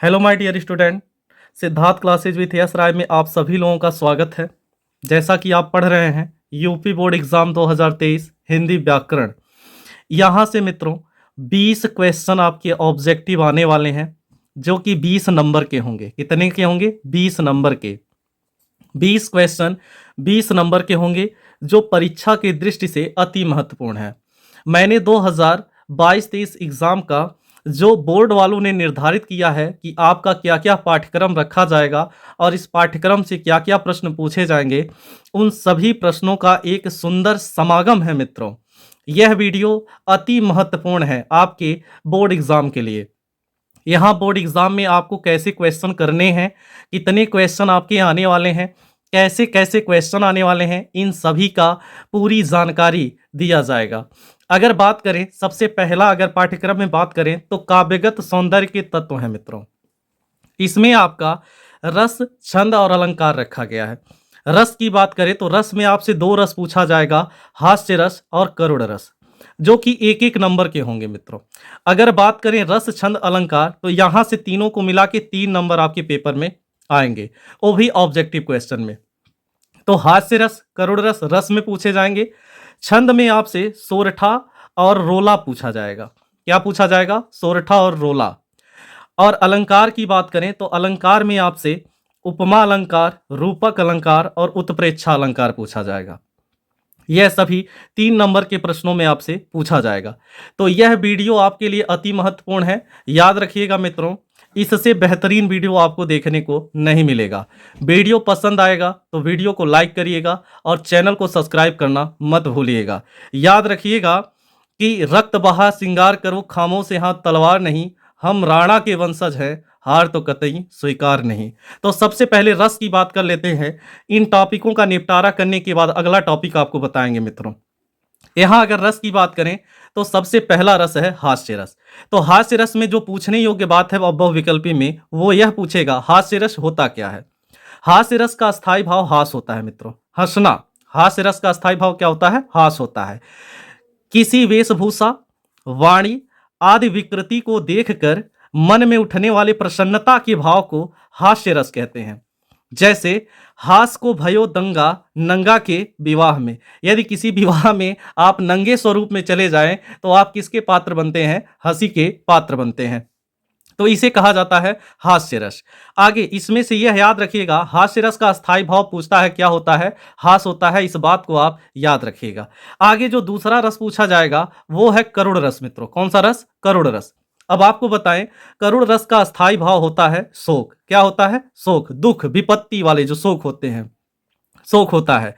Hello my dear student. Siddharth classes with Yash Rai में आप सभी लोगों का स्वागत है। जैसा कि आप पढ़ रहे हैं यूपी बोर्ड एग्जाम 2023 हिंदी व्याकरण, यहाँ से मित्रों 20 क्वेश्चन आपके ऑब्जेक्टिव आने वाले हैं जो कि 20 नंबर के होंगे। कितने के होंगे? 20 नंबर के। 20 क्वेश्चन 20 नंबर के होंगे जो परीक्षा की दृष्टि से अति महत्वपूर्ण है। मैंने 2022-23 एग्जाम का जो बोर्ड वालों ने निर्धारित किया है कि आपका क्या क्या पाठ्यक्रम रखा जाएगा और इस पाठ्यक्रम से क्या क्या प्रश्न पूछे जाएंगे, उन सभी प्रश्नों का एक सुंदर समागम है मित्रों। यह वीडियो अति महत्वपूर्ण है आपके बोर्ड एग्जाम के लिए। यहाँ बोर्ड एग्जाम में आपको कैसे क्वेश्चन करने हैं, कितने क्वेश्चन आपके आने वाले हैं, कैसे कैसे क्वेश्चन आने वाले हैं, इन सभी का पूरी जानकारी दिया जाएगा। अगर बात करें सबसे पहला, अगर पाठ्यक्रम में बात करें तो काव्यगत सौंदर्य के तत्व हैं मित्रों। इसमें आपका रस, छंद और अलंकार रखा गया है। रस की बात करें तो रस में आपसे 2 रस पूछा जाएगा, हास्य रस और करुण रस, जो कि एक एक नंबर के होंगे मित्रों। अगर बात करें रस, छंद, अलंकार तो यहां से तीनों को मिला के 3 नंबर आपके पेपर में आएंगे, वो भी ऑब्जेक्टिव क्वेश्चन में। तो हास्य रस, करुण रस रस में पूछे जाएंगे। छंद में आपसे सोरठा और रोला पूछा जाएगा। क्या पूछा जाएगा? सोरठा और रोला। और अलंकार की बात करें तो अलंकार में आपसे उपमा अलंकार, रूपक अलंकार और उत्प्रेक्षा अलंकार पूछा जाएगा। यह सभी 3 नंबर के प्रश्नों में आपसे पूछा जाएगा। तो यह वीडियो आपके लिए अति महत्वपूर्ण है, याद रखिएगा मित्रों। इससे बेहतरीन वीडियो आपको देखने को नहीं मिलेगा। वीडियो पसंद आएगा तो वीडियो को लाइक करिएगा और चैनल को सब्सक्राइब करना मत भूलिएगा। याद रखिएगा कि रक्त बहा सिंगार करो खामों से हाथ तलवार नहीं, हम राणा के वंशज हैं, हार तो कतई स्वीकार नहीं। तो सबसे पहले रस की बात कर लेते हैं। इन टॉपिकों का निपटारा करने के बाद अगला टॉपिक आपको बताएंगे मित्रों। यहाँ अगर रस की बात करें तो सबसे पहला रस है हास्य रस। तो हास्य रस में जो पूछने योग्य बात है वह बहुविकल्पी में वो यह पूछेगा, हास्य रस होता क्या है? हास्य रस का स्थायी भाव हास होता है मित्रों, हंसना। हास्य रस का स्थायी भाव क्या होता है? हास होता है। किसी वेशभूषा, वाणी आदि विकृति को देखकर मन में उठने वाले प्रसन्नता के भाव को हास्य रस कहते हैं। जैसे हास को भयो दंगा नंगा के विवाह में। यदि किसी विवाह में आप नंगे स्वरूप में चले जाएं तो आप किसके पात्र बनते हैं? हंसी के पात्र बनते हैं। तो इसे कहा जाता है हास्य रस। आगे इसमें से यह याद रखिएगा, हास्य रस का स्थायी भाव पूछता है क्या होता है? हास होता है। इस बात को आप याद रखिएगा। आगे जो दूसरा रस पूछा जाएगा वो है करुण रस मित्रों। कौन सा रस? करुण रस। अब आपको बताएं, करुण रस का स्थायी भाव होता है शोक। क्या होता है? शोक, दुख, विपत्ति वाले जो शोक होते हैं, शोक होता है।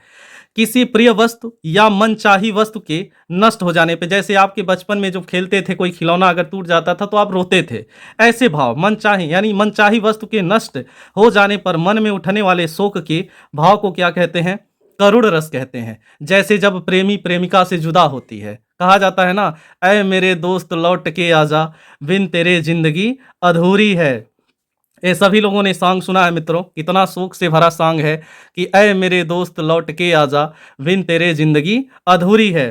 किसी प्रिय वस्तु या मनचाही वस्तु के नष्ट हो जाने पे, जैसे आपके बचपन में जो खेलते थे कोई खिलौना अगर टूट जाता था तो आप रोते थे, ऐसे भाव मनचाही यानी मनचाही वस्तु के नष्ट हो जाने पर मन में उठने वाले शोक के भाव को क्या कहते हैं? करुण रस कहते हैं। जैसे जब प्रेमी प्रेमिका से जुदा होती है, कहा जाता है ना, ऐ मेरे दोस्त लौट के आजा, बिन तेरे जिंदगी अधूरी है। ये सभी लोगों ने सॉन्ग सुना है मित्रों, कितना शोक से भरा सॉन्ग है कि ऐ मेरे दोस्त लौट के आजा, बिन तेरे जिंदगी अधूरी है।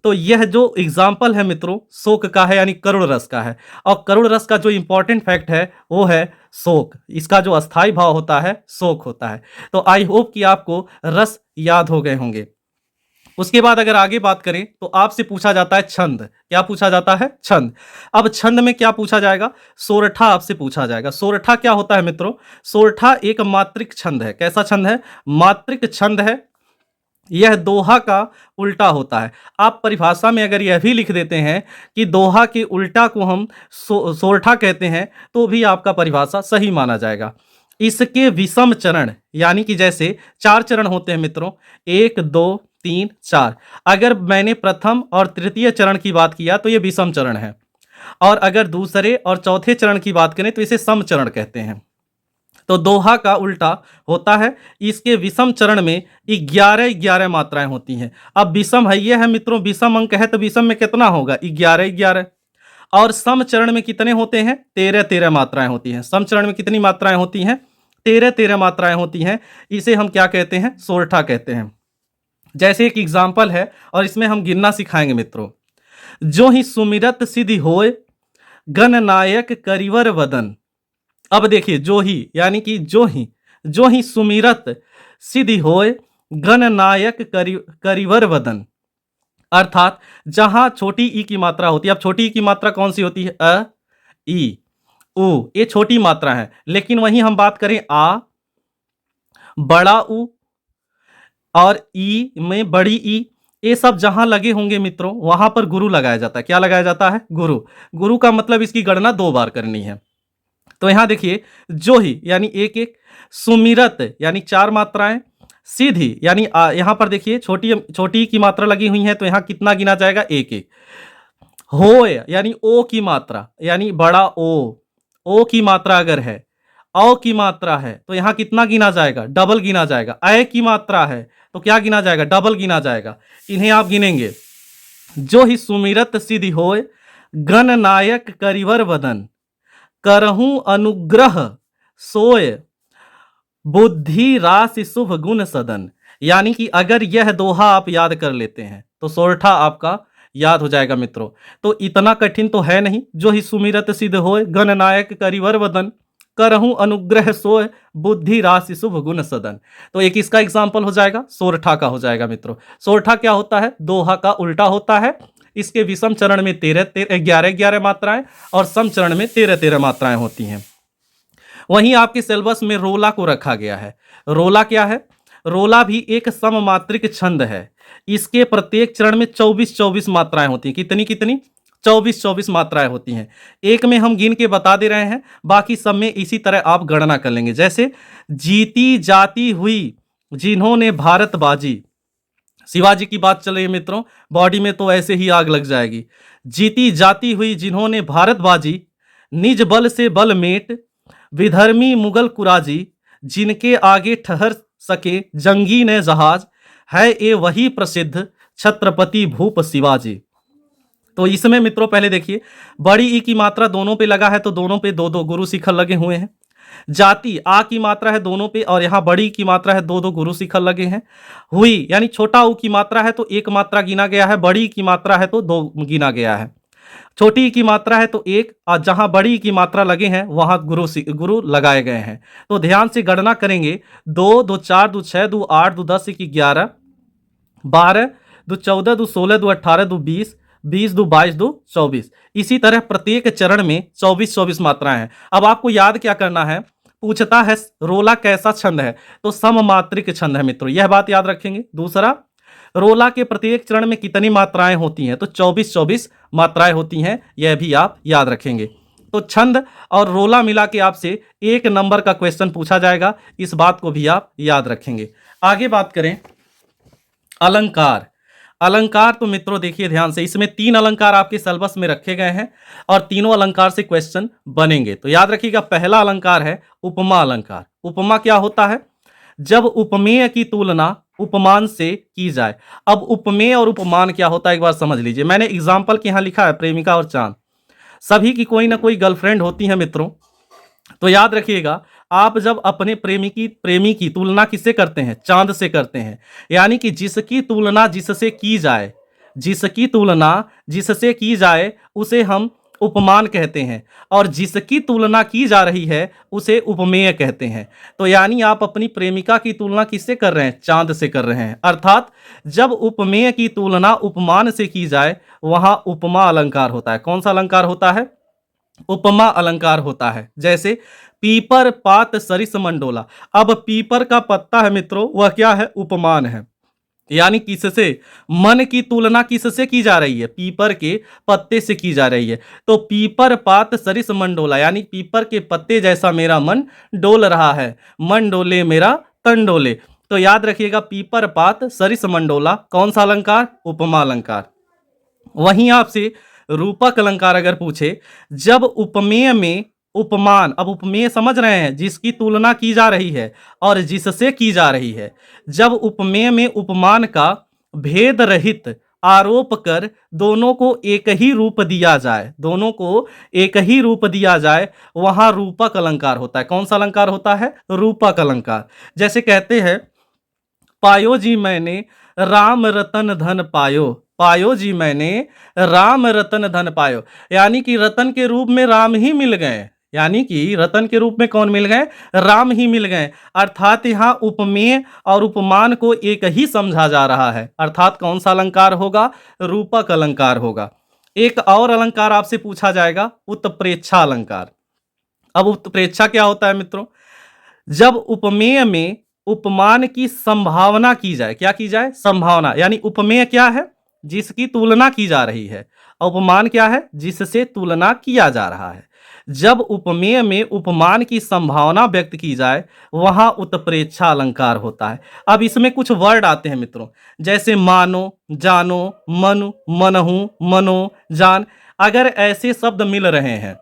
तो यह जो एग्जाम्पल है मित्रों शोक का है, यानी करुण रस का है। और करुण रस का जो इंपॉर्टेंट फैक्ट है वो है शोक। इसका जो अस्थाई भाव होता है शोक होता है। तो आई होप कि आपको रस याद हो गए होंगे। उसके बाद अगर आगे बात करें तो आपसे पूछा जाता है छंद। क्या पूछा जाता है? छंद। अब छंद में क्या पूछा जाएगा? सोरठा आपसे पूछा जाएगा। सोरठा क्या होता है मित्रों? सोरठा एक मात्रिक छंद है। कैसा छंद है? मात्रिक छंद है। यह दोहा का उल्टा होता है। आप परिभाषा में अगर यह भी लिख देते हैं कि दोहा के उल्टा को हम सोरठा कहते हैं तो भी आपका परिभाषा सही माना जाएगा। इसके विषम चरण, यानी कि जैसे 4 चरण होते हैं मित्रों, 1 2 3 4। अगर मैंने प्रथम और तृतीय चरण की बात किया तो ये विषम चरण है, और अगर दूसरे और चौथे चरण की बात करें तो इसे सम चरण कहते हैं। तो दोहा का उल्टा होता है। इसके विषम चरण में 11 मात्राएं होती हैं। अब विषम है, ये है मित्रों विषम अंक है, तो विषम में कितना होगा? 11। और सम चरण में कितने होते हैं? 13 मात्राएं होती हैं। सम चरण में कितनी मात्राएं होती हैं? 13 मात्राएं होती हैं। इसे हम क्या कहते हैं? सोरठा कहते हैं। जैसे एक एग्जाम्पल है और इसमें हम गिनना सिखाएंगे मित्रों। जो ही सुमिरत सिद्धि होय, गणनायक करिवर वदन। अब देखिए जो ही यानी कि जो ही सुमिरत सिद्धि होय गण नायक करिवर वदन। अर्थात जहां छोटी ई की मात्रा होती है, अब छोटी ई की मात्रा कौन सी होती है? अ, ई, उ, ये छोटी मात्रा है। लेकिन वहीं हम बात करें आ, बड़ा उ और ई में बड़ी ई, ये सब जहां लगे होंगे मित्रों वहां पर गुरु लगाया जाता है। क्या लगाया जाता है? गुरु। गुरु का मतलब इसकी गणना 2 बार करनी है। तो यहां देखिए जो ही यानी एक एक, सुमिरत यानी 4 मात्राएं, सीधी यानी यहां पर देखिए छोटी छोटी की मात्रा लगी हुई है तो यहां कितना गिना जाएगा? एक एक। होय यानी ओ की मात्रा यानी बड़ा ओ की मात्रा अगर है, औ की मात्रा है तो यहां कितना गिना जाएगा? डबल गिना जाएगा। अय की मात्रा है तो क्या गिना जाएगा? डबल गिना जाएगा। इन्हें आप गिनेंगे। जो ही सुमिरत सिद्धि होय गण नायक करिवर वदन, करहूं अनुग्रह सोय बुद्धि राशि शुभ गुण सदन। यानी कि अगर यह दोहा आप याद कर लेते हैं तो सोरठा आपका याद हो जाएगा मित्रों। तो इतना कठिन तो है नहीं। जो ही सुमिरत सिद्ध होय गण नायक करिवर वदन, करहूं अनुग्रह सोय बुद्धि राशि शुभ गुण सदन। तो एक इसका एग्जाम्पल हो जाएगा, सोरठा का हो जाएगा मित्रों। सोरठा क्या होता है? दोहा का उल्टा होता है। इसके विषम चरण में 11 मात्राएं और सम चरण में 13 मात्राएं होती हैं। वहीं आपके सिलेबस में रोला को रखा गया है। रोला क्या है? रोला भी एक सममात्रिक छंद है। इसके प्रत्येक चरण में 24 मात्राएं होती हैं। कितनी कितनी? 24 मात्राएं होती हैं। एक में हम गिन के बता दे रहे हैं, बाकी सब में इसी तरह आप गणना कर लेंगे। जैसे जीती जाती हुई जिन्होंने भारत बाजी, शिवाजी की बात चल रही है मित्रों, बॉडी में तो ऐसे ही आग लग जाएगी। जीती जाती हुई जिन्होंने भारत बाजी, निज बल से बल मेट, विधर्मी मुगल कुराजी, जिनके आगे ठहर सके जंगी ने जहाज, है ये वही प्रसिद्ध छत्रपति भूप शिवाजी। तो इसमें मित्रों पहले देखिए, बड़ी ई की मात्रा दोनों पे लगा है तो दोनों पे 2-2 गुरु शिखर लगे हुए हैं। जाति आ की मात्रा है दोनों पे और यहां बड़ी की मात्रा है 2-2 गुरु शिखर लगे हैं। हुई यानी छोटा उ की मात्रा है तो 1 मात्रा गिना गया है, बड़ी की मात्रा है तो 2 गिना गया है। छोटी की मात्रा है तो 1 और जहां बड़ी की मात्रा लगे हैं वहां गुरु लगाए गए हैं। तो ध्यान से गणना करेंगे। 2 2 4 2 6 2 8 2 10 1 11 12 2 14 2 16 2 18 2 20 20 2 22 2 24। इसी तरह प्रत्येक चरण में 24 मात्राएं हैं। अब आपको याद क्या करना है? पूछता है रोला कैसा छंद है, तो सममात्रिक छंद है मित्रों, यह बात याद रखेंगे। दूसरा, रोला के प्रत्येक चरण में कितनी मात्राएं होती हैं? तो 24 मात्राएं होती हैं, यह भी आप याद रखेंगे। तो छंद और रोला मिला के आपसे 1 नंबर का क्वेश्चन पूछा जाएगा, इस बात को भी आप याद रखेंगे। आगे बात करें अलंकार। अलंकार तो मित्रों देखिए ध्यान से, इसमें 3 अलंकार आपके सिलेबस में रखे गए हैं और तीनों अलंकार से क्वेश्चन बनेंगे। तो याद रखिएगा, पहला अलंकार है उपमा अलंकार। उपमा क्या होता है? जब उपमेय की तुलना उपमान से की जाए। अब उपमेय और उपमान क्या होता है एक बार समझ लीजिए। मैंने एग्जाम्पल के यहां लिखा है प्रेमिका और चांद। सभी की कोई ना कोई गर्लफ्रेंड होती है मित्रों। तो याद रखिएगा, आप जब अपने प्रेमी की तुलना किससे करते हैं? चांद से करते हैं। यानी कि जिसकी तुलना जिससे की जाए, जिसकी तुलना जिससे की जाए उसे हम उपमान कहते हैं और जिसकी तुलना की जा रही है उसे उपमेय कहते हैं। तो यानी आप अपनी प्रेमिका की तुलना किससे कर रहे हैं? चांद से कर रहे हैं। अर्थात जब उपमेय की तुलना उपमान से की जाए वहां उपमा अलंकार होता है। कौन सा अलंकार होता है? उपमा अलंकार होता है। जैसे पीपर पात सरिस मंडोला। अब पीपर का पत्ता है मित्रों, वह क्या है? उपमान है। यानी किससे? मन की तुलना किससे की जा रही है? पीपर के पत्ते से की जा रही है। तो पीपर पात सरिस मंडोला यानी पीपर के पत्ते जैसा मेरा मन डोल रहा है, मन डोले मेरा तन डोले। तो याद रखिएगा, पीपर पात सरिस मंडोला कौन सा अलंकार? उपमा अलंकार। वहीं आपसे रूपक अलंकार अगर पूछे, जब उपमेय में उपमान, अब उपमेय समझ रहे हैं, जिसकी तुलना की जा रही है और जिससे की जा रही है, जब उपमेय में उपमान का भेद रहित आरोप कर दोनों को एक ही रूप दिया जाए, दोनों को एक ही रूप दिया जाए, वहां रूपक अलंकार होता है। कौन सा अलंकार होता है? रूपक अलंकार। जैसे कहते हैं, पायो जी मैंने राम रतन धन पायो, पायो जी मैंने राम रतन धन पायो। यानी कि रतन के रूप में राम ही मिल गए। यानी कि रतन के रूप में कौन मिल गए? राम ही मिल गए। अर्थात यहाँ उपमेय और उपमान को एक ही समझा जा रहा है। अर्थात कौन सा अलंकार होगा? रूपक अलंकार होगा। एक और अलंकार आपसे पूछा जाएगा, उत्प्रेक्षा अलंकार। अब उत्प्रेक्षा क्या होता है मित्रों? जब उपमेय में उपमान की संभावना की जाए, क्या की जाए? संभावना। यानी उपमेय क्या है? जिसकी तुलना की जा रही है। उपमान क्या है? जिससे तुलना किया जा रहा है। जब उपमेय में उपमान की संभावना व्यक्त की जाए, वहां उत्प्रेक्षा अलंकार होता है। अब इसमें कुछ वर्ड आते हैं मित्रों, जैसे मानो, जानो, मनु, मनहु, मनो, जान। अगर ऐसे शब्द मिल रहे हैं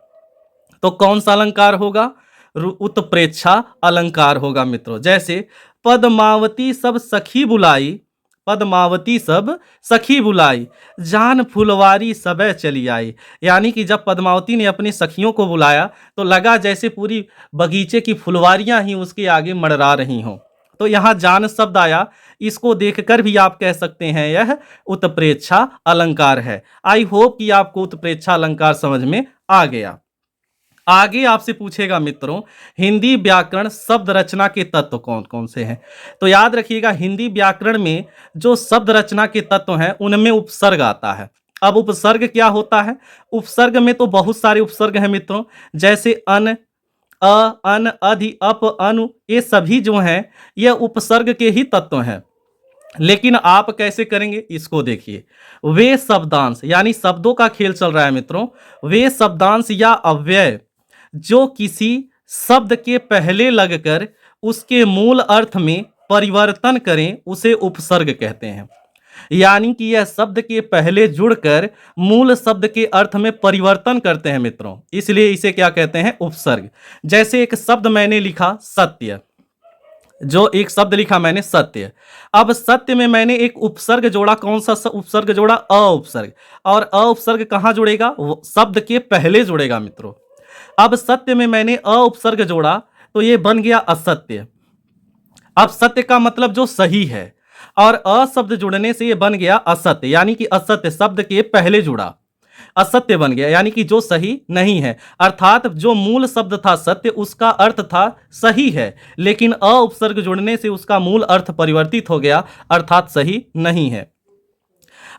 तो कौन सा अलंकार होगा? उत्प्रेक्षा अलंकार होगा मित्रों। जैसे पद्मावती सब सखी बुलाई, पद्मावती सब सखी बुलाई, जान फुलवारी सबे चली आई। यानी कि जब पद्मावती ने अपनी सखियों को बुलाया तो लगा जैसे पूरी बगीचे की फुलवारियां ही उसके आगे मड़रा रही हों। तो यहाँ जान शब्द आया, इसको देखकर भी आप कह सकते हैं यह उत्प्रेक्षा अलंकार है। आई होप कि आपको उत्प्रेक्षा अलंकार समझ में आ गया। आगे आपसे पूछेगा मित्रों, हिंदी व्याकरण शब्द रचना के तत्व कौन कौन से हैं? तो याद रखिएगा, हिंदी व्याकरण में जो शब्द रचना के तत्व हैं उनमें उपसर्ग आता है। अब उपसर्ग क्या होता है? उपसर्ग में तो बहुत सारे उपसर्ग हैं मित्रों, जैसे अन, अ, अन, अधि, अप, अनु, ये सभी जो हैं ये उपसर्ग के ही तत्व हैं। लेकिन आप कैसे करेंगे इसको देखिए। वे शब्दांश, यानी शब्दों का खेल चल रहा है मित्रों। वे शब्दांश या अव्यय जो किसी शब्द के पहले लगकर उसके मूल अर्थ में परिवर्तन करें उसे उपसर्ग कहते हैं। यानी कि यह शब्द के पहले जुड़कर मूल शब्द के अर्थ में परिवर्तन करते हैं मित्रों, इसलिए इसे क्या कहते हैं? उपसर्ग। जैसे एक शब्द मैंने लिखा सत्य, जो एक शब्द लिखा मैंने सत्य, अब सत्य में मैंने एक उपसर्ग जोड़ा। कौन सा उपसर्ग जोड़ा? अ उपसर्ग। और अ उपसर्ग कहां जुड़ेगा? शब्द के पहले जुड़ेगा मित्रों। अब सत्य में मैंने अ उपसर्ग जोड़ा तो ये बन गया असत्य। अब सत्य का मतलब जो सही है, और अ शब्द जुड़ने से ये बन गया असत्य, यानी कि असत्य शब्द के पहले जुड़ा, असत्य बन गया, यानी कि जो सही नहीं है। अर्थात जो मूल शब्द था सत्य, उसका अर्थ था सही है, लेकिन अ उपसर्ग जुड़ने से उसका मूल अर्थ परिवर्तित हो गया, अर्थात सही नहीं है।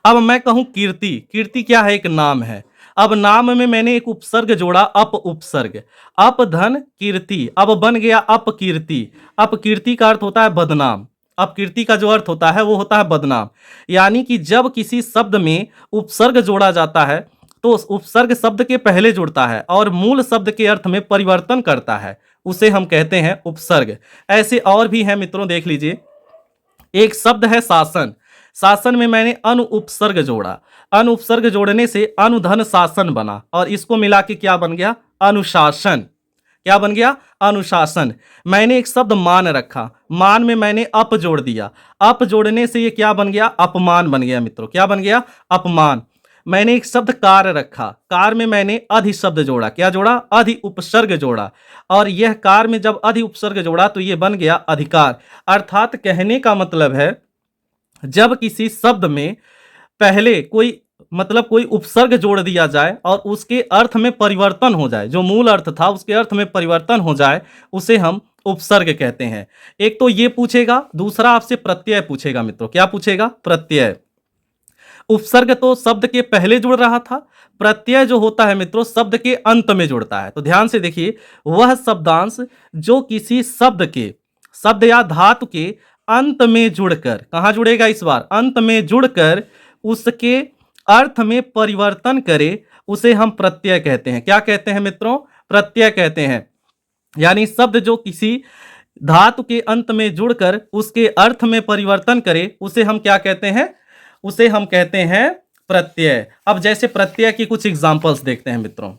अब मैं कहूं कीर्ति, कीर्ति क्या है? एक नाम है। अब नाम में मैंने एक उपसर्ग जोड़ा, अप उपसर्ग, अप धन कीर्ति, अब बन गया अपकीर्ति। अपकीर्ति का अर्थ होता है बदनाम। अपकीर्ति का जो अर्थ होता है वो होता है बदनाम। यानी कि जब किसी शब्द में उपसर्ग जोड़ा जाता है तो उस उपसर्ग शब्द के पहले जुड़ता है और मूल शब्द के अर्थ में परिवर्तन करता है, उसे हम कहते हैं उपसर्ग। ऐसे और भी हैं मित्रों, देख लीजिए। एक शब्द है शासन, शासन में मैंने अनु उपसर्ग जोड़ा, अनु उपसर्ग जोड़ने से अनुधन शासन बना, और इसको मिला के क्या बन गया? अनुशासन। क्या बन गया? अनुशासन। मैंने एक शब्द मान रखा, मान में मैंने अप जोड़ दिया, अप जोड़ने से ये क्या बन गया? अपमान बन गया मित्रों। क्या बन गया? अपमान। मैंने एक शब्द कार रखा, कार में मैंने अधि शब्द जोड़ा, क्या जोड़ा? अधि उपसर्ग जोड़ा, और यह कार में जब अधि उपसर्ग जोड़ा तो ये बन गया अधिकार। अर्थात कहने का मतलब है, जब किसी शब्द में पहले कोई कोई उपसर्ग जोड़ दिया जाए और उसके अर्थ में परिवर्तन हो जाए, जो मूल अर्थ था उसके अर्थ में परिवर्तन हो जाए, उसे हम उपसर्ग कहते हैं। एक तो ये पूछेगा, दूसरा आपसे प्रत्यय पूछेगा मित्रों। क्या पूछेगा? प्रत्यय। उपसर्ग तो शब्द के पहले जुड़ रहा था, प्रत्यय जो होता है मित्रों शब्द के अंत में जुड़ता है। तो ध्यान से देखिए, वह शब्दांश जो किसी शब्द के, शब्द या धातु के अंत में जुड़कर, कहां जुड़ेगा इस बार? अंत में जुड़कर उसके अर्थ में परिवर्तन करे, उसे हम प्रत्यय कहते हैं। क्या कहते हैं मित्रों? प्रत्यय कहते हैं। यानी शब्द जो किसी धातु के अंत में जुड़कर उसके अर्थ में परिवर्तन करे, उसे हम क्या कहते हैं? उसे हम कहते हैं प्रत्यय। अब जैसे प्रत्यय की कुछ एग्जांपल्स देखते हैं मित्रों।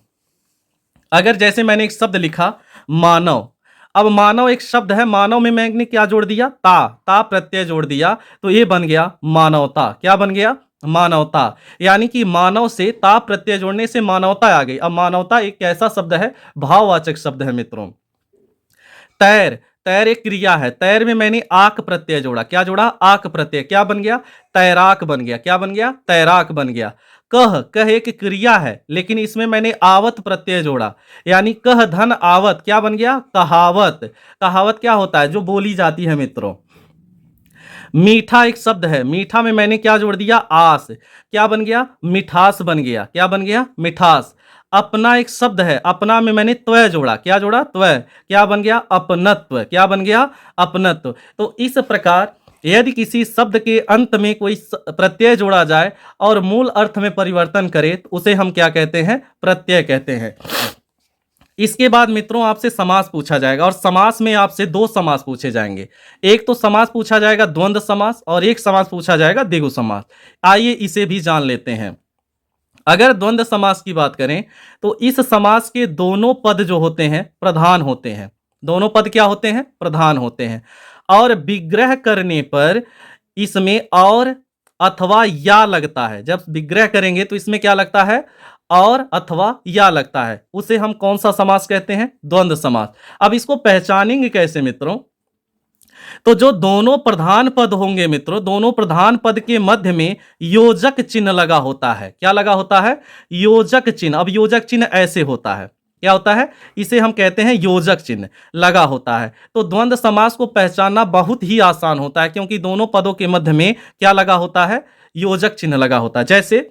अगर जैसे मैंने एक शब्द लिखा मानव, अब मानव एक शब्द है, मानव में मैंने क्या जोड़ दिया? ता प्रत्यय जोड़ दिया, तो ये बन गया मानवता। क्या बन गया? मानवता। यानी कि मानव से ता प्रत्यय जोड़ने से मानवता आ गई। अब मानवता एक कैसा शब्द है? भाववाचक शब्द है मित्रों। तैर, तैर एक क्रिया है, तैर में मैंने आक प्रत्यय जोड़ा। क्या जोड़ा? आक प्रत्यय। क्या बन गया? तैराक बन गया। क्या बन गया? तैराक बन गया। कह, कह एक क्रिया है लेकिन इसमें मैंने आवत प्रत्यय जोड़ा, यानी कह धन आवत क्या बन गया? कहावत। कहावत क्या होता है? जो बोली जाती है मित्रों। मीठा एक शब्द है, मीठा में मैंने क्या जोड़ दिया? आस, क्या बन गया? मिठास बन गया। क्या बन गया? मिठास। अपना एक शब्द है, अपना में मैंने त्वय जोड़ा, क्या जोड़ा? त्वय, क्या बन गया? अपनत्व। क्या बन गया? अपनत्व। तो इस प्रकार यदि किसी शब्द के अंत में कोई प्रत्यय जोड़ा जाए और मूल अर्थ में परिवर्तन करे तो उसे हम क्या कहते हैं? प्रत्यय कहते हैं। इसके बाद मित्रों आपसे समास पूछा जाएगा और समास में आपसे दो समास पूछे जाएंगे। एक तो समास पूछा जाएगा द्वंद्व समास और एक समास पूछा जाएगा द्विगु समास। आइए इसे भी जान लेते हैं। अगर द्वंद्व समास की बात करें तो इस समास के दोनों पद जो होते हैं प्रधान होते हैं। दोनों पद क्या होते हैं? प्रधान होते हैं। और विग्रह करने पर इसमें और अथवा या लगता है। जब विग्रह करेंगे तो इसमें क्या लगता है? और अथवा या लगता है। उसे हम कौन सा समास कहते हैं? द्वंद्व समास। अब इसको पहचानेंगे कैसे मित्रों? तो जो दोनों प्रधान पद होंगे मित्रों, दोनों प्रधान पद के मध्य में योजक चिन्ह लगा होता है। क्या लगा होता है? योजक चिन्ह। अब योजक चिन्ह ऐसे होता है, क्या होता है? इसे हम कहते हैं योजक चिन्ह लगा होता है। तो द्वंद्व समास को पहचानना बहुत ही आसान होता है क्योंकि दोनों पदों के मध्य में क्या लगा होता है? योजक चिन्ह लगा होता है। जैसे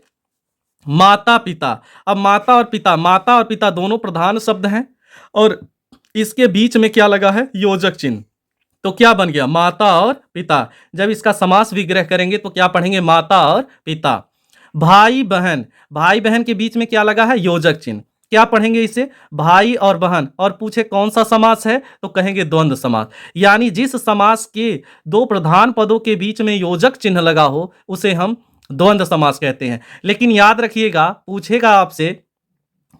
माता पिता। अब माता और पिता दोनों प्रधान शब्द हैं और इसके बीच में क्या लगा है? योजक चिन्ह। तो क्या बन गया? माता और पिता। जब इसका समास विग्रह करेंगे तो क्या पढ़ेंगे? माता और पिता। भाई बहन, भाई बहन के बीच में क्या लगा है? योजक चिन्ह। क्या पढ़ेंगे इसे? भाई और बहन। और पूछे कौन सा समास है तो कहेंगे द्वंद्व समास। यानी जिस समास के दो प्रधान पदों के बीच में योजक चिन्ह लगा हो उसे हम द्वंद्व समास कहते हैं। लेकिन याद रखिएगा, पूछेगा आपसे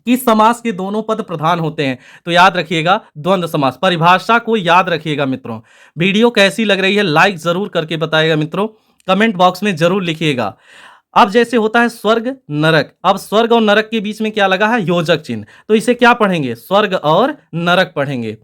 किस समास के दोनों पद प्रधान होते हैं तो याद रखिएगा द्वंद्व समास। परिभाषा को याद रखिएगा मित्रों। वीडियो कैसी लग रही है लाइक जरूर करके बताइएगा मित्रों, कमेंट बॉक्स में जरूर लिखिएगा। अब जैसे होता है स्वर्ग नरक, अब स्वर्ग और नरक के बीच में क्या लगा है? योजक चिन्ह। तो इसे क्या पढ़ेंगे? स्वर्ग और नरक पढ़ेंगे।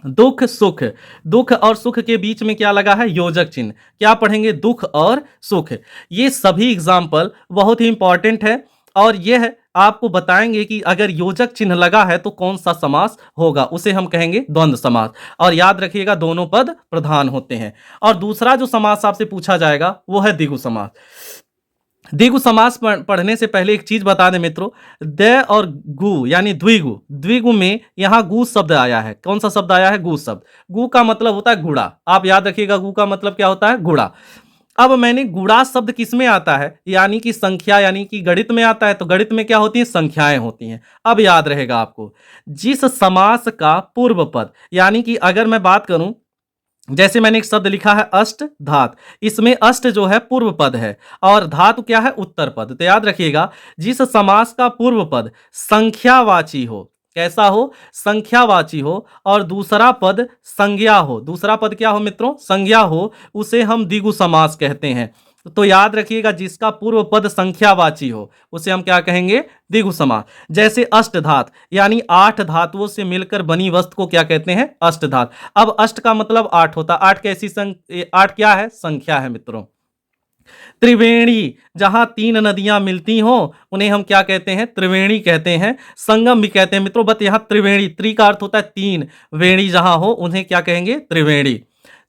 दुख सुख, दुख और सुख के बीच में क्या लगा है? योजक चिन्ह। क्या पढ़ेंगे? दुख और सुख। ये सभी एग्जाम्पल बहुत ही इंपॉर्टेंट है और यह आपको बताएंगे कि अगर योजक चिन्ह लगा है तो कौन सा समास होगा, उसे हम कहेंगे द्वंद्व समास। और याद रखिएगा दोनों पद प्रधान होते हैं। और दूसरा जो समास आपसे पूछा जाएगा वो है द्विगु समास। द्विगु समास पढ़ने से पहले एक चीज बता दें मित्रों, द और गु यानी द्विगु, द्विगु में यहां गु शब्द आया है। कौन सा शब्द आया है? गु शब्द। गु का मतलब होता है गुड़ा। आप याद रखिएगा गु का मतलब क्या होता है? गुड़ा। अब मैंने गुणा शब्द किस में आता है? यानी कि संख्या, यानी कि गणित में आता है। तो गणित में क्या होती है? संख्याएं होती हैं। अब याद रहेगा आपको, जिस समास का पूर्व पद, यानी कि अगर मैं बात करूं, जैसे मैंने एक शब्द लिखा है अष्ट धात, इसमें अष्ट जो है पूर्व पद है और धातु क्या है? उत्तर पद। तो याद रखिएगा जिस समास का पूर्व पद संख्यावाची हो, कैसा हो? संख्यावाची हो, और दूसरा पद संज्ञा हो। दूसरा पद क्या हो मित्रों? संज्ञा हो, उसे हम द्विगु समास कहते हैं। तो याद रखिएगा जिसका पूर्व पद संख्यावाची हो उसे हम क्या कहेंगे? द्विगु समास। जैसे अष्टधात, यानी 8 धातुओं से मिलकर बनी वस्तु को क्या कहते हैं? अष्टधात। अब अष्ट का मतलब 8 होता है। 8 कैसी 8 क्या है? संख्या है मित्रों। त्रिवेणी, जहां 3 नदियां मिलती हो उन्हें हम क्या कहते हैं? त्रिवेणी कहते हैं। संगम भी कहते हैं मित्रों, बट यहां त्रिवेणी, त्रि का अर्थ होता है 3, वेणी जहां हो उन्हें क्या कहेंगे? त्रिवेणी।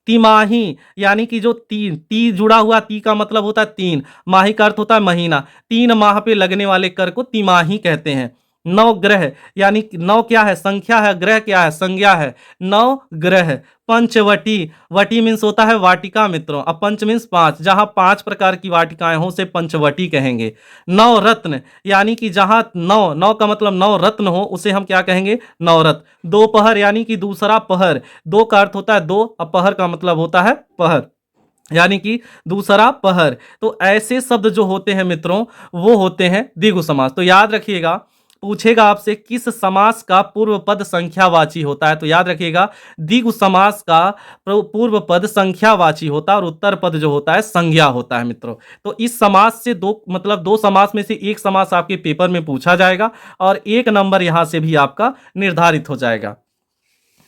तिमाही, यानी कि जो तीन, ती जुड़ा हुआ, ती का मतलब होता है 3, माही का अर्थ होता है महीना, 3 माह पे लगने वाले कर को तिमाही कहते हैं। नौ ग्रह, यानी नौ क्या है? संख्या है, ग्रह क्या है? संज्ञा है। नौ ग्रह। पंचवटी, वटी मीन्स होता है वाटिका मित्रों, अब पंच मीन्स 5, जहां 5 प्रकार की वाटिकाएं हो उसे पंचवटी कहेंगे। नौ रत्न, यानी कि जहां नौ, नौ का मतलब 9 रत्न हो उसे हम क्या कहेंगे? नवरत्न। दोपहर, यानी कि दूसरा पहर, दो का अर्थ होता है 2, अब पहर का मतलब होता है पहर, यानी कि दूसरा पहर। तो ऐसे शब्द जो होते हैं मित्रों वो होते हैं द्विगु समास। तो याद रखिएगा, पूछेगा आपसे किस समास का पूर्व पद संख्यावाची होता है तो याद रखिएगा द्विगु समास का पूर्व पद संख्यावाची होता है और उत्तर पद जो होता है संज्ञा होता है मित्रों। तो इस समास से दो समास में से एक समास आपके पेपर में पूछा जाएगा और 1 नंबर यहां से भी आपका निर्धारित हो जाएगा।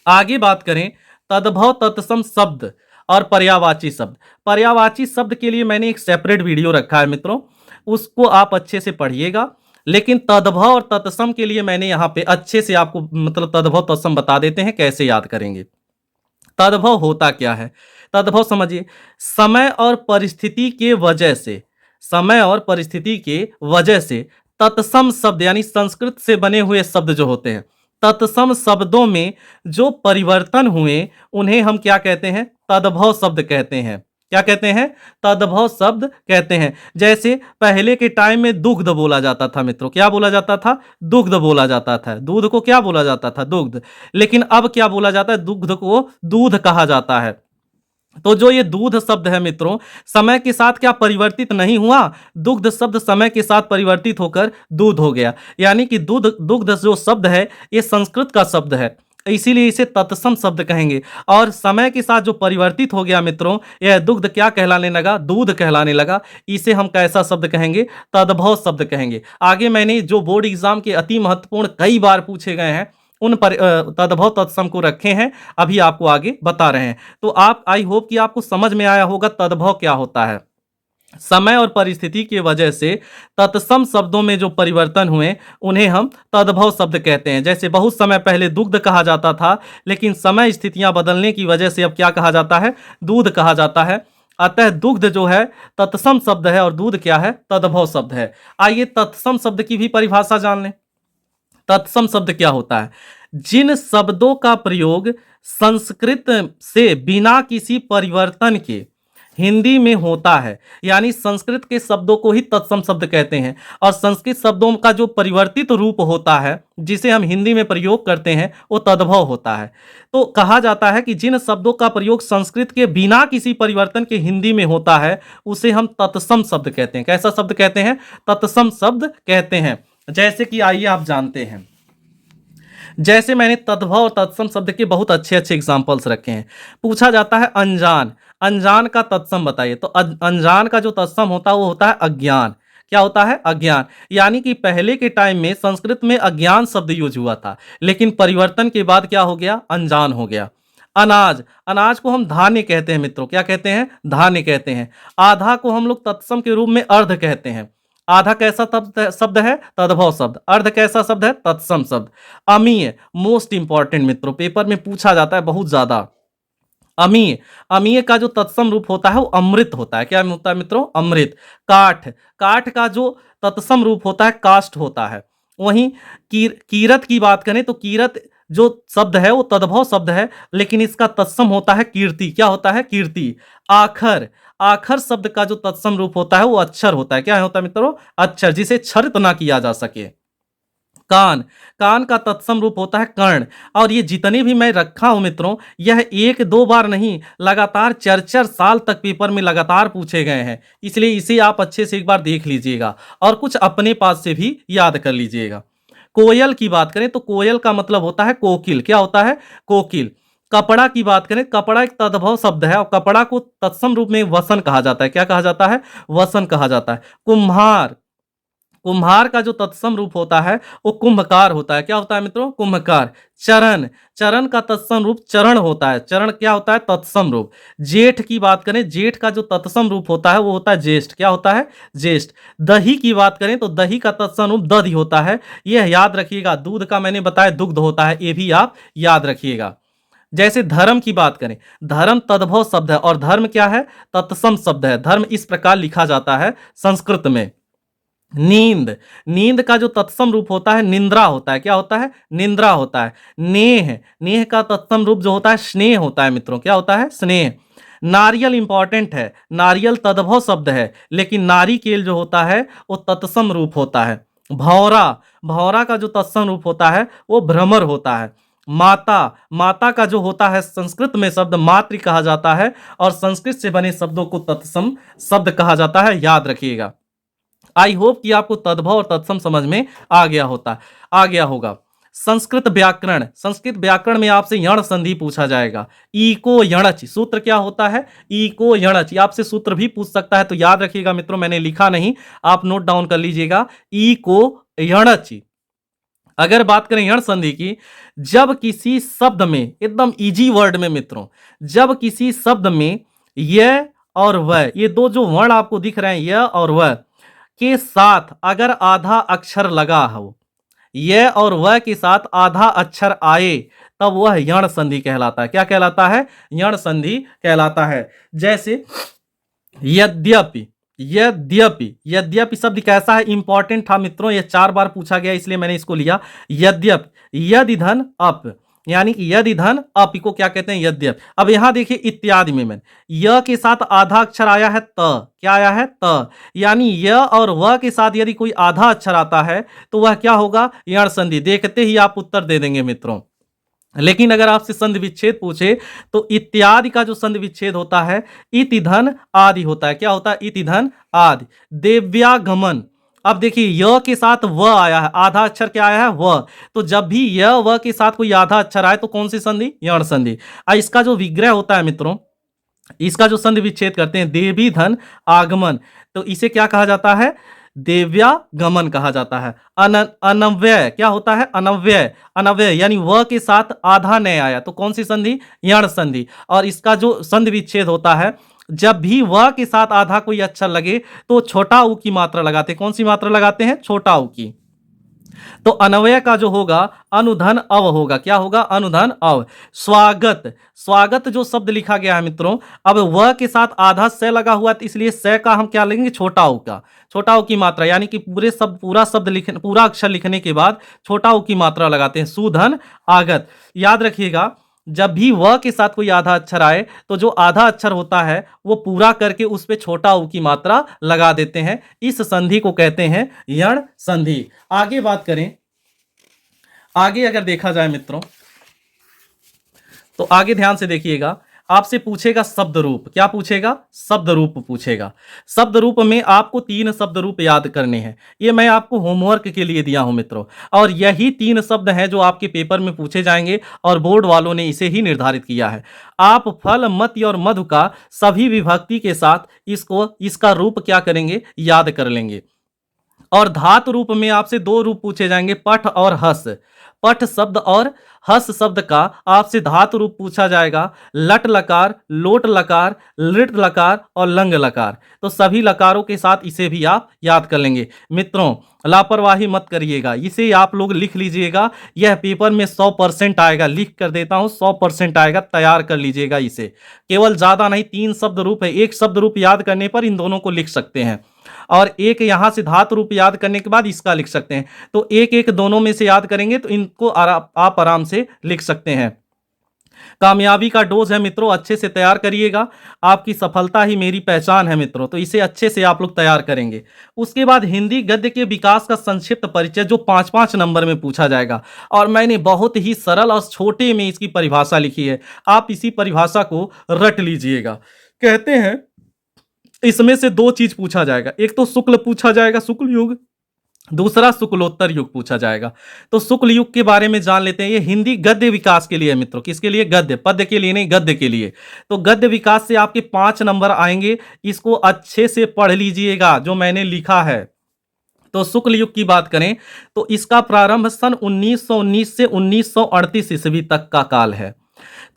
आगे बात करें तद्भव तत्सम शब्द और पर्यायवाची शब्द। पर्यायवाची शब्द के लिए मैंने एक सेपरेट वीडियो रखा है मित्रों, उसको आप अच्छे से पढ़िएगा। लेकिन तद्भव और तत्सम के लिए मैंने यहाँ पे अच्छे से आपको मतलब तद्भव तत्सम बता देते हैं कैसे याद करेंगे। तद्भव होता क्या है? तद्भव समझिए, समय और परिस्थिति के वजह से, समय और परिस्थिति के वजह से तत्सम शब्द यानी संस्कृत से बने हुए शब्द जो होते हैं, तत्सम शब्दों में जो परिवर्तन हुए उन्हें हम क्या कहते हैं? तद्भव शब्द कहते हैं। क्या कहते हैं? तद्भव शब्द कहते हैं। जैसे पहले के टाइम में दुग्ध बोला जाता था मित्रों, क्या बोला जाता था? दुग्ध बोला जाता था। दूध को क्या बोला जाता था? दुग्ध। लेकिन अब क्या बोला जाता है? दुग्ध को दूध कहा जाता है। तो जो ये दूध शब्द है मित्रों, समय के साथ क्या परिवर्तित नहीं हुआ? दुग्ध शब्द समय के साथ परिवर्तित होकर दूध हो गया। यानी कि दूध दुग्ध जो शब्द है ये संस्कृत का शब्द है, इसीलिए इसे तत्सम शब्द कहेंगे। और समय के साथ जो परिवर्तित हो गया मित्रों, यह दुग्ध क्या कहलाने लगा? दूध कहलाने लगा। इसे हम कैसा शब्द कहेंगे? तद्भव शब्द कहेंगे। आगे मैंने जो बोर्ड एग्जाम के अति महत्वपूर्ण कई बार पूछे गए हैं उन पर तद्भव तत्सम को रखे हैं, अभी आपको आगे बता रहे हैं। तो आप आई होप कि आपको समझ में आया होगा तद्भव क्या होता है। समय और परिस्थिति की वजह से तत्सम शब्दों में जो परिवर्तन हुए उन्हें हम तद्भव शब्द कहते हैं। जैसे बहुत समय पहले दुग्ध कहा जाता था, लेकिन समय स्थितियां बदलने की वजह से अब क्या कहा जाता है? दूध कहा जाता है। अतः दुग्ध जो है तत्सम शब्द है और दूध क्या है? तद्भव शब्द है। आइए तत्सम शब्द की भी परिभाषा जान लें। तत्सम शब्द क्या होता है? जिन शब्दों का प्रयोग संस्कृत से बिना किसी परिवर्तन के हिंदी में होता है, यानी संस्कृत के शब्दों को ही तत्सम शब्द कहते हैं। और संस्कृत शब्दों का जो परिवर्तित रूप होता है जिसे हम हिंदी में प्रयोग करते हैं वो तद्भव होता है। तो कहा जाता है कि जिन शब्दों का प्रयोग संस्कृत के बिना किसी परिवर्तन के हिंदी में होता है उसे हम तत्सम शब्द कहते हैं। कैसा शब्द कहते हैं? तत्सम शब्द कहते हैं। जैसे कि आइए आप जानते हैं, जैसे मैंने तद्भव और तत्सम शब्द के बहुत अच्छे अच्छे एग्जाम्पल्स रखे हैं। पूछा जाता है अनजान, अनजान का तत्सम बताइए। तो अनजान का जो तत्सम होता है वो होता है अज्ञान। क्या होता है? अज्ञान। यानी कि पहले के टाइम में संस्कृत में अज्ञान शब्द यूज हुआ था, लेकिन परिवर्तन के बाद क्या हो गया? अनजान हो गया। अनाज, अनाज को हम धान्य कहते हैं मित्रों। क्या कहते हैं? धान्य कहते हैं। आधा को हम लोग तत्सम के रूप में अर्ध कहते हैं। आधा कैसा शब्द है? तद्भव शब्द। अर्ध कैसा शब्द है? तत्सम शब्द। अमीय, मोस्ट इंपॉर्टेंट मित्रों, पेपर में पूछा जाता है बहुत ज्यादा। अमीय, अमीय का जो तत्सम रूप होता है वो अमृत होता है। क्या होता है मित्रों? अमृत। काठ, काठ का जो तत्सम रूप होता है काष्ठ होता है। वहीं कीरत की बात करें तो कीरत जो शब्द है वो तद्भव शब्द है, लेकिन इसका तत्सम होता है कीर्ति। क्या होता है? कीर्ति। आखर, आखर शब्द का जो तत्सम रूप होता है वो अक्षर होता है। क्या होता है मित्रों? अक्षर, जिसे क्षरित ना किया जा सके। कान, कान का तत्सम रूप होता है कर्ण। और ये जितने भी मैं रखा हूं मित्रों, यह एक दो बार नहीं, लगातार 4-4 साल तक पेपर में लगातार पूछे गए हैं। इसलिए इसे आप अच्छे से एक बार देख लीजिएगा और कुछ अपने पास से भी याद कर लीजिएगा। कोयल की बात करें तो कोयल का मतलब होता है कोकिल। क्या होता है? कोकिल। कपड़ा की बात करें, कपड़ा एक तद्भव शब्द है और कपड़ा को तत्सम रूप में वसन कहा जाता है। क्या कहा जाता है? वसन कहा जाता है। कुम्हार, कुम्हार का जो तत्सम रूप होता है वो कुंभकार होता है। क्या होता है मित्रों? कुंभकार। चरण, चरण का तत्सम रूप चरण होता है। चरण क्या होता है? तत्सम रूप। जेठ की बात करें, जेठ का जो तत्सम रूप होता है वो होता है ज्येष्ठ। क्या होता है? ज्येष्ठ। दही की बात करें तो दही का तत्सम रूप दधि होता है। यह याद रखिएगा। दूध का मैंने बताया दुग्ध होता है, ये भी आप याद रखिएगा। जैसे धर्म की बात करें, धर्म तद्भव शब्द है और धर्म क्या है? तत्सम शब्द है। धर्म इस प्रकार लिखा जाता है संस्कृत में। नींद, नींद का जो तत्सम रूप होता है निंद्रा होता है। क्या होता है? निंद्रा होता है। नेह, नेह का तत्सम रूप जो होता है स्नेह होता है मित्रों। क्या होता है? स्नेह। नारियल इंपॉर्टेंट है, नारियल तद्भव शब्द है, लेकिन नारिकेल जो होता है वो तत्सम रूप होता है। भौरा, भौरा का जो तत्सम रूप होता है वो भ्रमर होता है। माता, माता का जो होता है संस्कृत में शब्द मातृ कहा जाता है और संस्कृत से बने शब्दों को तत्सम शब्द कहा जाता है, याद रखिएगा। आई होप कि आपको तद्भव और तत्सम समझ में आ गया होगा। संस्कृत व्याकरण, संस्कृत व्याकरण में आपसे यण संधि पूछा जाएगा। इको यणच, सूत्र क्या होता है? इको यणच। आपसे सूत्र भी पूछ सकता है, तो याद रखिएगा मित्रों, मैंने लिखा नहीं, आप नोट डाउन कर लीजिएगा। इको यणच। अगर बात करें यण संधि की, जब किसी शब्द में, एकदम इजी वर्ड में मित्रों, जब किसी शब्द में य और व, ये दो जो वर्ण आपको दिख रहे हैं य और व, के साथ अगर आधा अक्षर लगा हो, य और व के साथ आधा अक्षर आए, तब वह यण संधि कहलाता है। क्या कहलाता है? यण संधि कहलाता है। जैसे यद्यपि, यद्यपि, यद्यपि शब्द कैसा है? इंपॉर्टेंट था मित्रों, ये 4 बार पूछा गया इसलिए मैंने इसको लिया। यद्यपि, यदि धन अप, यानी कि यदि धन अप को क्या कहते हैं? यद्यप। अब यहां देखिए इत्यादि में मैंने य के साथ आधा अक्षर आया है त, क्या आया है? त, यानी य और व के साथ यदि कोई आधा अक्षर आता है तो वह क्या होगा? यण संधि। देखते ही आप उत्तर दे देंगे मित्रों। लेकिन अगर आपसे संधि विच्छेद पूछे तो इत्यादि का जो संधि विच्छेद होता है इति धन आदि होता है। क्या होता है? इति धन आदि। देव्यागमन, अब देखिए य के साथ व आया है, आधा अक्षर क्या आया है? व। तो जब भी य व के साथ कोई आधा अक्षर आए तो कौन सी संधि? यण संधि। इसका जो विग्रह होता है मित्रों, इसका जो संधि विच्छेद करते हैं देवी धन आगमन, तो इसे क्या कहा जाता है? देव्यागमन कहा जाता है। अनव्यय, क्या होता है? अनव्यय। अनव्यय यानी व के साथ आधा नहीं आया तो कौन सी संधि? यण संधि। और इसका जो संधि विच्छेद होता है, जब भी व के साथ आधा कोई अक्षर लगे तो छोटा उ की मात्रा लगाते हैं। कौन सी मात्रा लगाते हैं? छोटा उ की। तो अनवय का जो होगा अनुधन अव होगा। क्या होगा? अनुधन अव। स्वागत, स्वागत जो शब्द लिखा गया है मित्रों, अब व के साथ आधा स लगा हुआ है तो इसलिए स का हम क्या लेंगे? छोटा उ का। छोटा उ की मात्रा, यानी कि पूरा शब्द लिखने, पूरा अक्षर लिखने के बाद छोटा उ की मात्रा लगाते हैं। सुधन आगत। याद रखिएगा, जब भी व के साथ कोई आधा अक्षर आए तो जो आधा अक्षर होता है वो पूरा करके उस पे छोटा उ की मात्रा लगा देते हैं। इस संधि को कहते हैं यण संधि। आगे बात करें, आगे अगर देखा जाए मित्रों तो आगे ध्यान से देखिएगा, आपसे पूछेगा शब्द रूप। क्या पूछेगा? शब्द रूप पूछेगा। शब्द रूप में आपको 3 शब्द रूप याद करने हैं। ये मैं आपको होमवर्क के लिए दिया हूं मित्रों, और यही 3 शब्द हैं जो आपके पेपर में पूछे जाएंगे और बोर्ड वालों ने इसे ही निर्धारित किया है। आप फल, मति और मधु का सभी विभक्ति के साथ इसका रूप क्या करेंगे? याद कर लेंगे। और धातु रूप में आपसे 2 रूप पूछे जाएंगे, पठ और हस। पठ शब्द और हस शब्द का आपसे धातु रूप पूछा जाएगा, लट लकार, लोट लकार, लिट लकार और लंग लकार। तो सभी लकारों के साथ इसे भी आप याद कर लेंगे। मित्रों लापरवाही मत करिएगा, इसे आप लोग लिख लीजिएगा। यह पेपर में 100% आएगा, लिख कर देता हूं 100% आएगा, तैयार कर लीजिएगा इसे। केवल ज्यादा नहीं, 3 शब्द रूप है, एक शब्द रूप याद करने पर इन दोनों को लिख सकते हैं, और एक यहां से धातु रूप याद करने के बाद इसका लिख सकते हैं। तो एक एक दोनों में से याद करेंगे तो इनको आप आराम से लिख सकते हैं। कामयाबी का डोज है मित्रों, अच्छे से तैयार करिएगा। आपकी सफलता ही मेरी पहचान है मित्रों, तो इसे अच्छे से आप लोग तैयार करेंगे। उसके बाद हिंदी गद्य के विकास का संक्षिप्त परिचय जो 5-5 नंबर में पूछा जाएगा, और मैंने बहुत ही सरल और छोटे में इसकी परिभाषा लिखी है। आप इसी परिभाषा को रट लीजिएगा। कहते हैं इसमें से 2 चीज पूछा जाएगा, एक तो शुक्ल पूछा जाएगा, शुक्ल युग, दूसरा शुक्लोत्तर युग पूछा जाएगा। तो शुक्ल युग के बारे में जान लेते हैं। ये हिंदी गद्य विकास के लिए है मित्रों, किसके लिए? गद्य, पद्य के लिए नहीं, गद्य के लिए। तो गद्य विकास से आपके 5 नंबर आएंगे, इसको अच्छे से पढ़ लीजिएगा जो मैंने लिखा है। तो शुक्ल युग की बात करें तो इसका प्रारंभ सन 1919 से 1938 ईस्वी तक का काल है।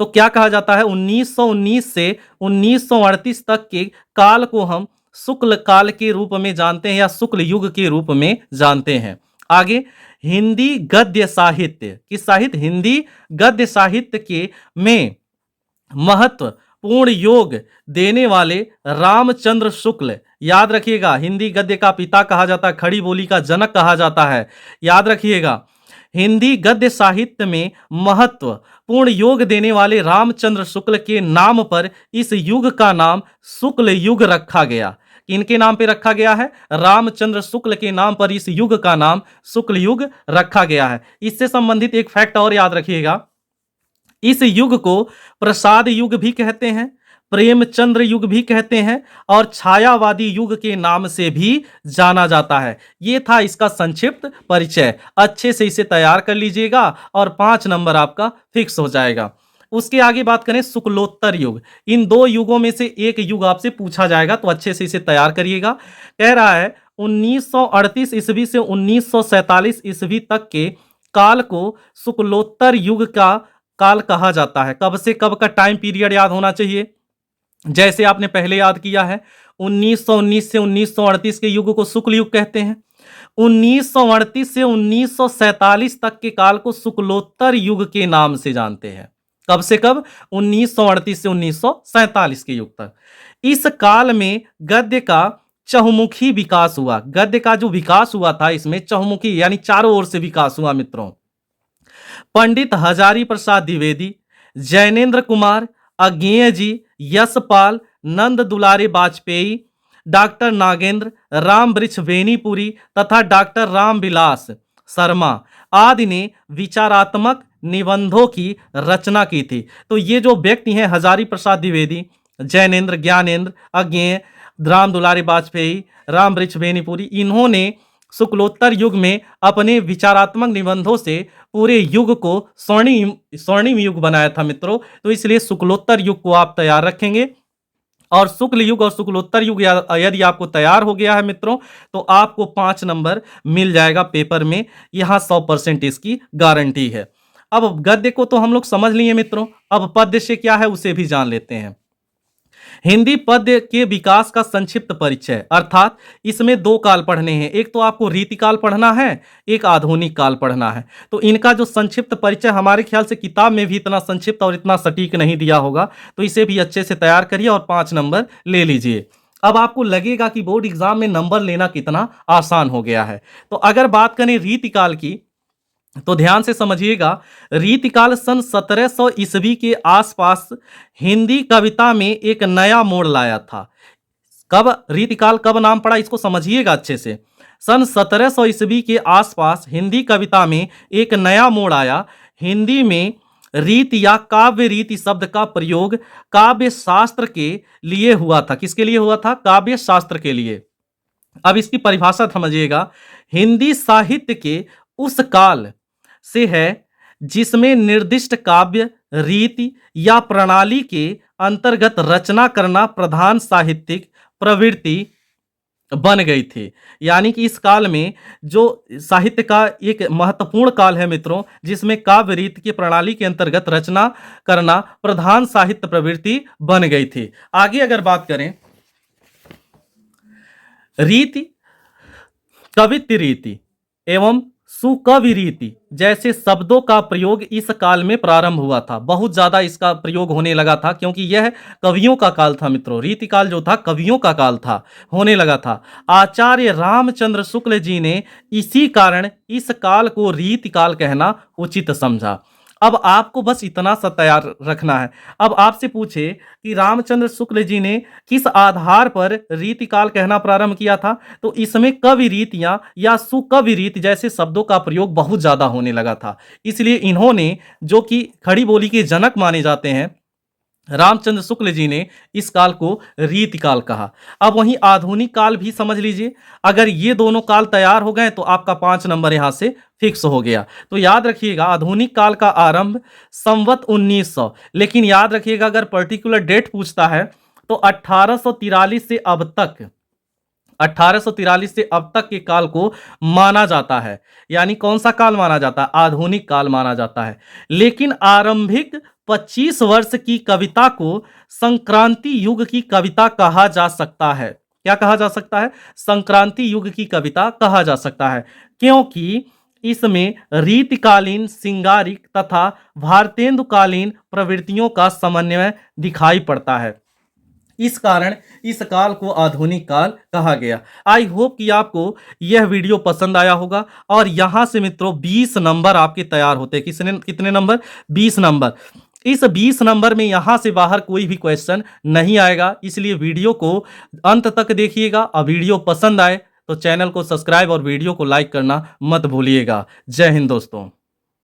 तो क्या कहा जाता है? 1919 से 1938 तक के काल को हम शुक्ल काल के रूप में जानते हैं या शुक्ल युग के रूप में जानते हैं। आगे हिंदी गद्य साहित्य, किस साहित्य? हिंदी गद्य साहित्य के में महत्वपूर्ण योग देने वाले रामचंद्र शुक्ल, याद रखिएगा, हिंदी गद्य का पिता कहा जाता है, खड़ी बोली का जनक कहा जाता है। याद रखिएगा, हिंदी गद्य साहित्य में महत्वपूर्ण योग देने वाले रामचंद्र शुक्ल के नाम पर इस युग का नाम शुक्ल युग रखा गया। किनके नाम पे रखा गया है? रामचंद्र शुक्ल के नाम पर इस युग का नाम शुक्ल युग रखा गया है। इससे संबंधित एक फैक्ट और याद रखिएगा, इस युग को प्रसाद युग भी कहते हैं, प्रेमचंद्र युग भी कहते हैं, और छायावादी युग के नाम से भी जाना जाता है। यह था इसका संक्षिप्त परिचय। अच्छे से इसे तैयार कर लीजिएगा और 5 नंबर आपका फिक्स हो जाएगा। उसके आगे बात करें शुक्लोत्तर युग, इन 2 युगों में से एक युग आपसे पूछा जाएगा, तो अच्छे से इसे तैयार करिएगा। कह रहा है 1938 ईस्वी से 1947 ईस्वी तक के काल को शुक्लोत्तर युग का काल कहा जाता है। कब से कब का टाइम पीरियड याद होना चाहिए? जैसे आपने पहले याद किया है 1919 से 1938 के युग को शुक्ल युग कहते हैं। 1938 से 1947 तक के काल को शुक्लोत्तर युग के नाम से जानते हैं। कब से कब? 1938 से 1947 के युग तक। इस काल में गद्य का चहुमुखी विकास हुआ। गद्य का जो विकास हुआ था इसमें चहुमुखी यानी चारों ओर से विकास हुआ मित्रों। पंडित हजारी प्रसाद द्विवेदी, जैनेन्द्र कुमार, अज्ञेय जी, यशपाल, नंद दुलारे वाजपेयी, डॉक्टर नागेंद्र, राम वृक्ष बेनीपुरी तथा डॉक्टर रामविलास शर्मा आदि ने विचारात्मक निबंधों की रचना की थी। तो ये जो व्यक्ति हैं हजारी प्रसाद द्विवेदी, जैनेन्द्र, ज्ञानेन्द्र, अज्ञेय, राम दुलारे वाजपेयी, राम वृक्ष बेनीपुरी, इन्होंने शुक्लोत्तर युग में अपने विचारात्मक निबंधों से पूरे युग को स्वर्णिम युग बनाया था मित्रों। तो इसलिए शुक्लोत्तर युग को आप तैयार रखेंगे और शुक्ल युग और शुक्लोत्तर युग यदि आपको तैयार हो गया है मित्रों तो आपको 5 नंबर मिल जाएगा पेपर में। यहां 100% इसकी गारंटी है। अब गद्य को तो हम लोग समझ लिए मित्रों, अब पद्य से क्या है उसे भी जान लेते हैं। हिंदी पद्य के विकास का संक्षिप्त परिचय, अर्थात इसमें 2 काल पढ़ने हैं। एक तो आपको रीतिकाल पढ़ना है, एक आधुनिक काल पढ़ना है। तो इनका जो संक्षिप्त परिचय हमारे ख्याल से किताब में भी इतना संक्षिप्त और इतना सटीक नहीं दिया होगा, तो इसे भी अच्छे से तैयार करिए और 5 नंबर ले लीजिए। अब आपको लगेगा कि बोर्ड एग्जाम में नंबर लेना कितना आसान हो गया है। तो अगर बात करें रीतिकाल की तो ध्यान से समझिएगा। रीतिकाल सन 1700 ईस्वी के आसपास हिंदी कविता में एक नया मोड़ लाया था। कब रीतिकाल कब नाम पड़ा इसको समझिएगा अच्छे से। सन 1700 ईस्वी के आसपास हिंदी कविता में एक नया मोड़ आया। हिंदी में रीति या काव्य रीति शब्द का प्रयोग काव्य शास्त्र के लिए हुआ था। किसके लिए हुआ था? काव्य शास्त्र के लिए। अब इसकी परिभाषा समझिएगा। हिंदी साहित्य के उस काल से है जिसमें निर्दिष्ट काव्य रीति या प्रणाली के अंतर्गत रचना करना प्रधान साहित्यिक प्रवृत्ति बन गई थी। यानी कि इस काल में जो साहित्य का एक महत्वपूर्ण काल है मित्रों, जिसमें काव्य रीति की प्रणाली के अंतर्गत रचना करना प्रधान साहित्य प्रवृत्ति बन गई थी। आगे अगर बात करें रीति, कवित्व रीति एवं सुकवि रीति जैसे शब्दों का प्रयोग इस काल में प्रारंभ हुआ था। बहुत ज्यादा इसका प्रयोग होने लगा था क्योंकि यह कवियों का काल था मित्रों। रीति काल जो था कवियों का काल था, होने लगा था। आचार्य रामचंद्र शुक्ल जी ने इसी कारण इस काल को रीति काल कहना उचित समझा। अब आपको बस इतना सा तैयार रखना है। अब आपसे पूछे कि रामचंद्र शुक्ल जी ने किस आधार पर रीतिकाल कहना प्रारंभ किया था, तो इसमें कवि रीतियां या सुकवि रीति जैसे शब्दों का प्रयोग बहुत ज्यादा होने लगा था। इसलिए इन्होंने, जो कि खड़ी बोली के जनक माने जाते हैं, रामचंद्र शुक्ल जी ने इस काल को रीतिकाल कहा। अब वहीं आधुनिक काल भी समझ लीजिए। अगर ये दोनों काल तैयार हो गए तो आपका 5 नंबर यहां से फिक्स हो गया। तो याद रखिएगा आधुनिक काल का आरंभ संवत 1900, लेकिन याद रखिएगा अगर पर्टिकुलर डेट पूछता है तो 1843 से अब तक, 1843 से अब तक के काल को माना जाता है। यानी कौन सा काल माना जाता है? आधुनिक काल माना जाता है। लेकिन आरंभिक 25 वर्ष की कविता को संक्रांति युग की कविता कहा जा सकता है। क्या कहा जा सकता है? संक्रांति युग की कविता कहा जा सकता है, क्योंकि इसमें रीतिकालीन, सिंगारिक तथा भारतेंदुकालीन प्रवृत्तियों का समन्वय दिखाई पड़ता है। इस कारण इस काल को आधुनिक काल कहा गया। आई होप कि आपको यह वीडियो पसंद आया होगा और यहां से मित्रों 20 नंबर आपके तैयार होते हैं। कितने नंबर? 20 नंबर। इस 20 नंबर में यहां से बाहर कोई भी क्वेश्चन नहीं आएगा, इसलिए वीडियो को अंत तक देखिएगा। और वीडियो पसंद आए तो चैनल को सब्सक्राइब और वीडियो को लाइक करना मत भूलिएगा। जय हिंद दोस्तों।